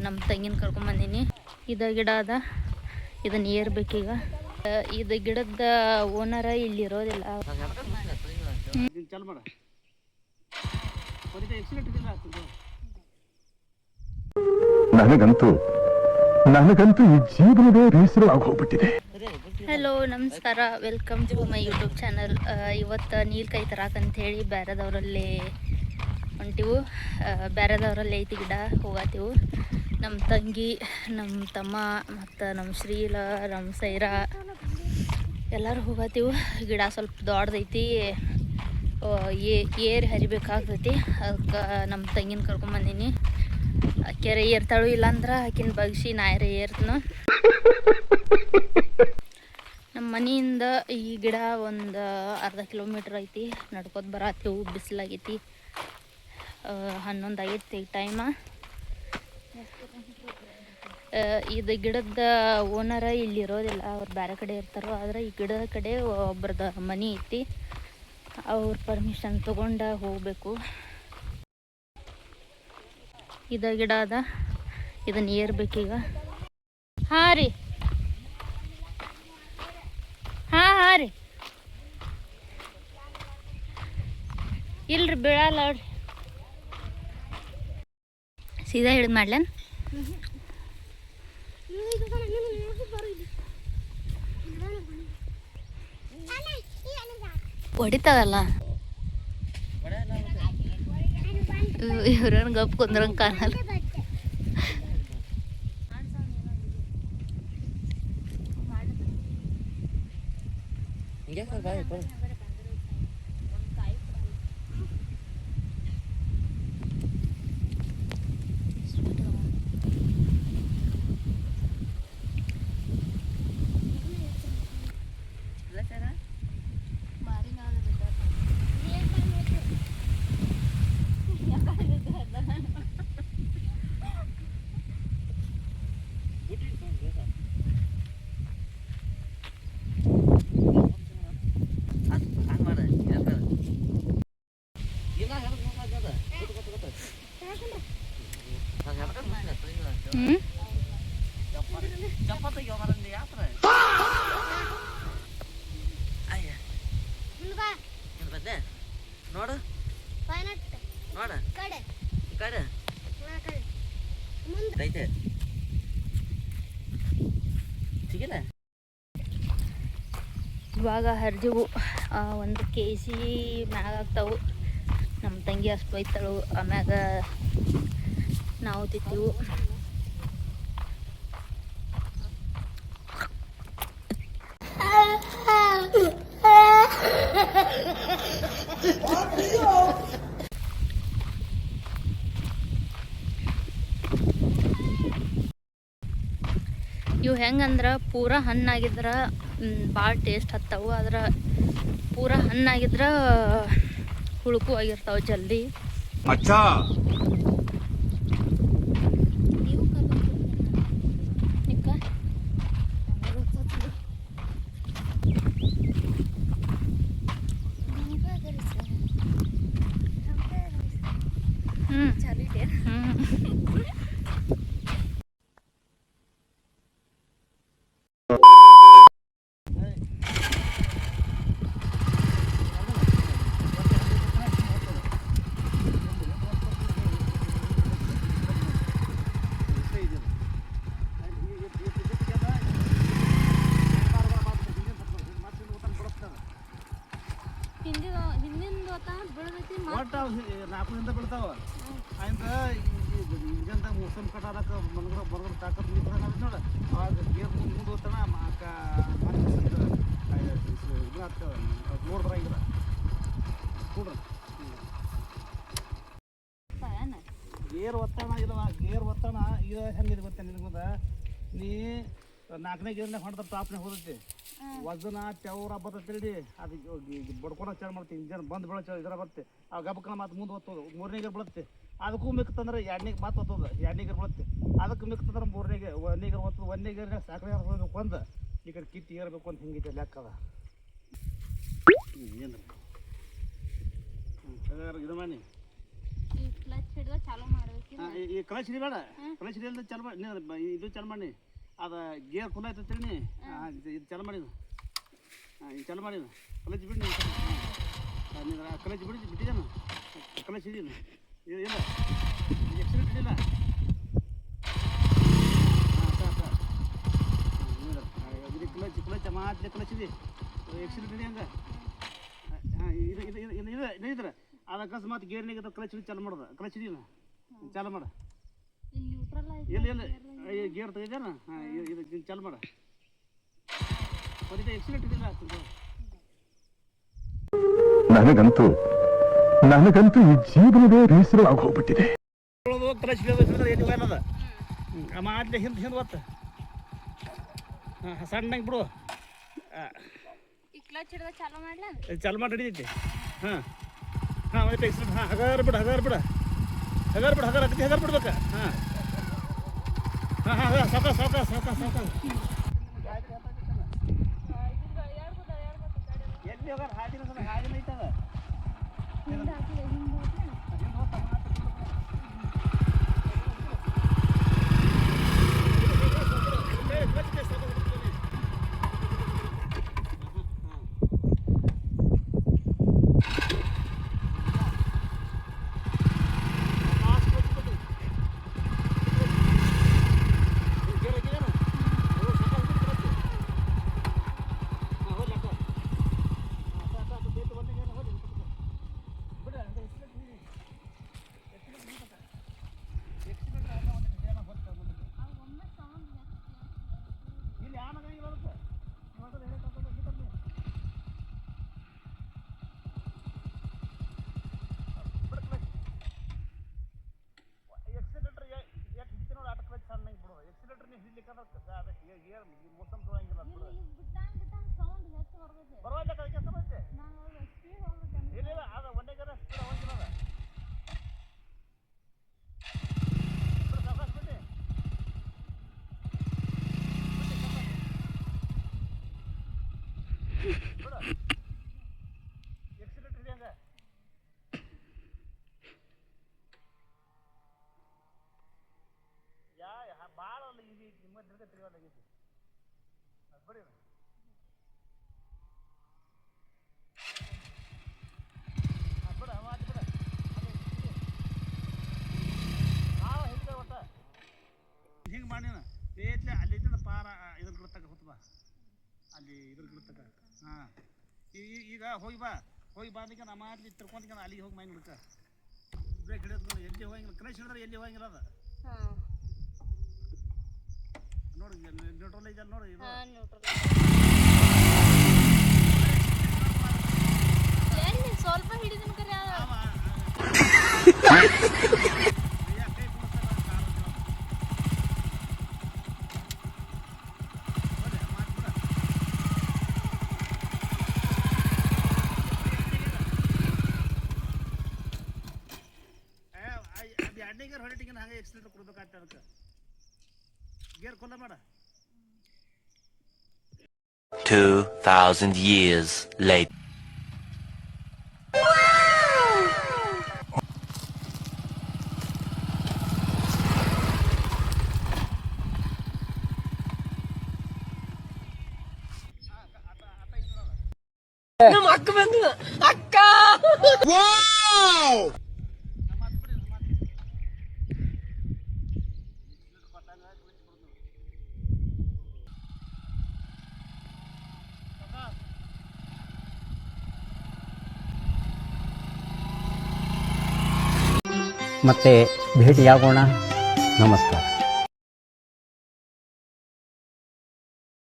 ನಮ್ಮ ತಂಗಿನ ಕರ್ಕೊಂಬಂದೀನಿ. ಇದು ಗಿಡ ಅದ, ಇದನ್ನ ಏರ್ಬೇಕೀಗ. ಇದು ಗಿಡದ ಓನರ ಇಲ್ಲಿ ಇರೋದಿಲ್ಲ. ನನಗಂತೂ ಈ ಜೀವನವೇ ಬೇಸರವಾಗಿ ಹೋಗ್ಬಿಟ್ಟಿದೆ. ಹಲೋ ನಮಸ್ಕಾರ, welcome to my YouTube channel. ಇವತ್ತು ನೀಲ್ಕಾಯಿ ತರಾಕಂತ ಹೇಳಿ ಬೇರೆದವರಲ್ಲಿ ಹೊಂಟಿವು. ಬೇರೆದವರಲ್ಲಿ ಐತಿ ಗಿಡ ಹೋಗತ್ತೀವು. ನಮ್ಮ ತಂಗಿ, ನಮ್ಮ ತಮ್ಮ ಮತ್ತು ನಮ್ಮ ಶ್ರೀಲ, ನಮ್ಮ ಸೈರಾ ಎಲ್ಲರೂ ಹೋಗತ್ತೀವು. ಗಿಡ ಸ್ವಲ್ಪ ದೊಡ್ಡದೈತಿ, ಏರಿ ಹರಿಬೇಕಾಗ್ತೈತಿ. ಅದಕ್ಕೆ ನಮ್ಮ ತಂಗಿನ ಕರ್ಕೊಂಬಂದೀನಿ. ಕೆರೆ ಏರ್ತಾಳು, ಇಲ್ಲಾಂದ್ರೆ ಆಕಿನ ಬಗ್ಸಿ ನಾಯರೆ ಏರ್ತನ. ನಮ್ಮ ಮನೆಯಿಂದ ಈ ಗಿಡ ಒಂದು ಅರ್ಧ ಕಿಲೋಮೀಟ್ರ್ ಐತಿ. ನಡ್ಕೋತ ಬರತ್ತೀವಿ, ಬಿಸಿಲಾಗೈತಿ. 11 ಆಗೈತಿ ಟೈಮ. ಇದು ಗಿಡದ ಓನರ ಇಲ್ಲಿ ಇರೋದಿಲ್ಲ, ಅವ್ರು ಬೇರೆ ಕಡೆ ಇರ್ತಾರೋ. ಆದರೆ ಈ ಗಿಡದ ಕಡೆ ಒಬ್ರದ ಮನೆ ಐತಿ, ಅವ್ರ ಪರ್ಮಿಷನ್ ತೊಗೊಂಡು ಹೋಗಬೇಕು. ಇದು ಗಿಡ ಅದ, ಇದನ್ನ ಏರ್ಬೇಕೀಗ. ಹಾಂ ರೀ, ಹಾಂ ರೀ, ಇಲ್ರಿ ಬೀಳಲ್ಲ ನೋಡ್ರಿ. ಸೀದಾ ಹಿಡಿದು ಮಾಡ್ಲೇನು? ಹೊಡಿತದಲ್ಲ, ಇವ್ರನ್ನ ಗಪ್ ಕುಂದ್ರಂಗೆ ಕಾಣಲ್ಲ. ನೋಡು ನೋಡ ಕಡೆ ಐತೆ ಸಿಗಿಲ್ಲ. ಇವಾಗ ಹರಿದಿವು 1 kg ಮ್ಯಾಗ ಆಗ್ತಾವು. ನಮ್ಮ ತಂಗಿ ಅಷ್ಟು ಒಯ್ತಾಳು, ಆಮ್ಯಾಗ ನಾವು ತಿಂತೀವು. ಇವು ಹೆಂಗಂದ್ರೆ ಪೂರಾ ಹಣ್ಣಾಗಿದ್ರೆ ಭಾಳ ಟೇಸ್ಟ್ ಹತ್ತವು. ಆದ್ರೆ ಪೂರಾ ಹಣ್ಣಾಗಿದ್ರೆ ಹುಳುಕು ಆಗಿರ್ತಾವೆ ಜಲ್ದಿ. ನಾಲ್ಕರಿಂದ ಬೀಳ್ತಾವ. ಆಯ್ತ ಈಗಂತ ಮೋಸಮ್ ಕಟ್ಟಾರಕ್ಕೆ ಬರಗಡ ತಾಕತ್ ನೋಡ. ಅವಾಗ ಗೇರ್ ಮುಂದೆ ಹೋಗ್ತಾನ ಇದು ಆಗ್ತದೆ. ನೋಡ್ದ್ರಾಗಿರ ನೋಡ್ರಿ, ಗೇರ್ ಒತ್ತಣ ಇಲ್ಲವ. ಗೇರ್ ಒತ್ತಣ ಇದು ಹೆಂಗಿದೆ ಗೊತ್ತ ನಿನಗುದ? ನೀ 4ನೇ ಗೇರ್ನಾಗ ಹೊಂಡ್ತಾರೆ, ಟಾಪ್ನಾಗ ಹೋದೈತಿ, ವಜನ ತೆವ್ರ ಬರ್ತೈತಿ. ಅದು ಬಡ್ಕೊಳಕ್ ಚಾಲು ಮಾಡ್ತೀವಿ. ಇಂಜನ್ ಬಂದ್ ಬೀಳೋ ಇದರ ಬರುತ್ತೆ. ಆ ಗಬಕ್ಕನ ಮತ್ತೆ ಮುಂದೆ ಒತ್ತೋದು. 3ನೇ ಗೇರ್ ಬೀಳುತ್ತೆ. ಅದಕ್ಕೂ ಮಿಕ್ತಂದ್ರೆ 2ನೇ ಮತ್ತೆ ಒತ್ತೋದು. 2ನೇ ಗೇರ್ ಬೀಳುತ್ತೆ. ಅದಕ್ಕೆ ಮಿಕ್ತಂದ್ರೆ 1ನೇ ಗೇರ್ ಒತ್ತೋದು. 1ನೇ ಗೇರ್ನಾಗ ಸಾಕಣೆ ಹೋಗ್ಬೇಕು ಅಂದ ಈ ಕಡೆ ಕಿತ್ತು ಏರ್ಬೇಕು ಅಂತ ಹಿಂಗೈತೆ ಲೆಕ್ಕ ಅದ. ಏನು ಇದು ಮಾಡಿ ಕ್ಲಚ್ ಹಿಡಿದು ಚಾಲು ಮಾಡ್ಬೇಕು. ಈ ಕ್ಲಚ್ ಹಿಡಿಬೇಡ, ಕ್ಲಚ್ ಹಿಡಿಯಲ್ದ ಚಾಲು ಮಾಡಿ, ಇದು ಚಾಲು ಮಾಡಿ. ಅದು ಗೇರ್ ಖುಲ್ಲ ಆಯ್ತಂತೇಳಿ ನೀ ಇದು ಚಾಲು ಮಾಡಿ, ಇದು ಚಾಲು ಮಾಡಿ. ಕ್ಲಚ್ ಬಿಡಿ ನೀನು, ಕ್ಲಚ್ ಬಿಟ್ಟಿದ್ದಾನ, ಕ್ಲಚ್ ಹಿಡಿಯೋಣ ಇಲ್ಲ, ಎಕ್ಸಿಡೆಂಟ್ ಹಿಡಿಲ್ಲ. ಕ್ಲಚ್ ಕ್ಲಚ್ ಮಾತ್ರ ಕ್ಲಚ್ ಇದೆ, ಎಕ್ಸಿಡೆಂಟ್ ಇದೆ ಹಂಗೆ. ಇದ್ರೆ ಅದು ಅಕಸ್ಮಾತ್ ಗೇರ್ನಾಗ ಕ್ಲಚ್ ಹಿಡಿ ಚಾಲು ಮಾಡೋದು, ಕ್ಲಚ್ ಹಿಡಿಯೋಣ ಚಾಲು ಮಾಡ. ಇಲ್ಲ ಗೇರ್ ತೆಗಿದಾನ, ಇದು ಚಾಲು ಮಾಡ. ಮತ್ತೆ ಎಕ್ಸಿಡೆಂಟ್ ಇದಿಲ್ಲ. ನನಗಂತೂ ಈ ಜೀವನವೇ ಬೇಸರವಾಗಿ ಹೋಗ್ಬಿಟ್ಟಿದೆ. ಕ್ಲಚ್ ಹಿಡಿಯೋದು ಎಲ್ಲಿ ಹೋಗ್ಯದ ಮಾತ್ಲೆ ಹಿಂದೆ ಒತ್ತು ಸಣ್ಣಗೆ ಬಿಡು. ಚಾಲು ಮಾಡಿ ಹಿಡಿದೈತಿ. ಮತ್ತೆ ಎಕ್ಸಿಡೆಂಟ್. ಹಗಾರ ಬಿಡು ಬಿಡ್ಬೇಕು. ಸಾಕ ಎಲ್ಲಿ ಹೋಗಾರ ಹಾದಿನ ಐತದ. ಭಾಳ ಈಗ ನಿಮ್ಮ ತಿಳಿಯೋದಾಗೈತಿ ಬರೀ ಬಿಡ ಮಾತು ಬಿಡ. ಭಾಳ ಹಿಂದೆ ಒಟ್ಟ ಹಿಂಗೆ ಮಾಡಿ ಏತ್ಲೆ ಅಲ್ಲಿಂದ ಪಾರ ಇದ್ರ ಗಿಡತಕ್ಕ ಹೊತ್ತು ಬಾ, ಅಲ್ಲಿ ಇದ್ರ ಗಿಡತಕ್ಕ. ಈಗ ಹೋಗಿ ಬಾ ಅಂದಿಗೆ ನಮ್ಮ ಅಲ್ಲಿ ತಿರ್ಕೊಂತ ಅಲ್ಲಿಗೆ ಹೋಗಿ ಮೈ ನೋಡ್ಕ. ಬ್ರೇಕ್ ಹಿಡಿಯೋದು ಎಲ್ಲಿ ಹೋಗಿಲ್ಲ, ಕ್ರಶ್ ಹಿಡಿದ್ರೆ ಎಲ್ಲಿ ಹೋಗಿಲ್ಲ ಅದು. ನೋಡಿ ನ್ಯೂಟ್ರಲ್ ಐತೆ ನೋಡಿ. ಸ್ವಲ್ಪ ಹಿಡಿದನ್ ಕರೆ ಅಡ್ಡಿಗರ್ ಹೊಡಿಟಿಗೆ ಹಂಗೆ ಎಕ್ಸಿಲೇಟರ್ ಕೊಡ್ಬೇಕಾಗ್ತದೆ. ಅದಕ್ಕೆ ಗೇರ್ ಕೊಲ್ಲ ಮಾಡ. 2000 years later. ನಮ್ಮ ಅಕ್ಕ ಬಂದು ಅಕ್ಕ ಮತ್ತೆ ಭೇಟಿಯಾಗೋಣ. ನಮಸ್ಕಾರ.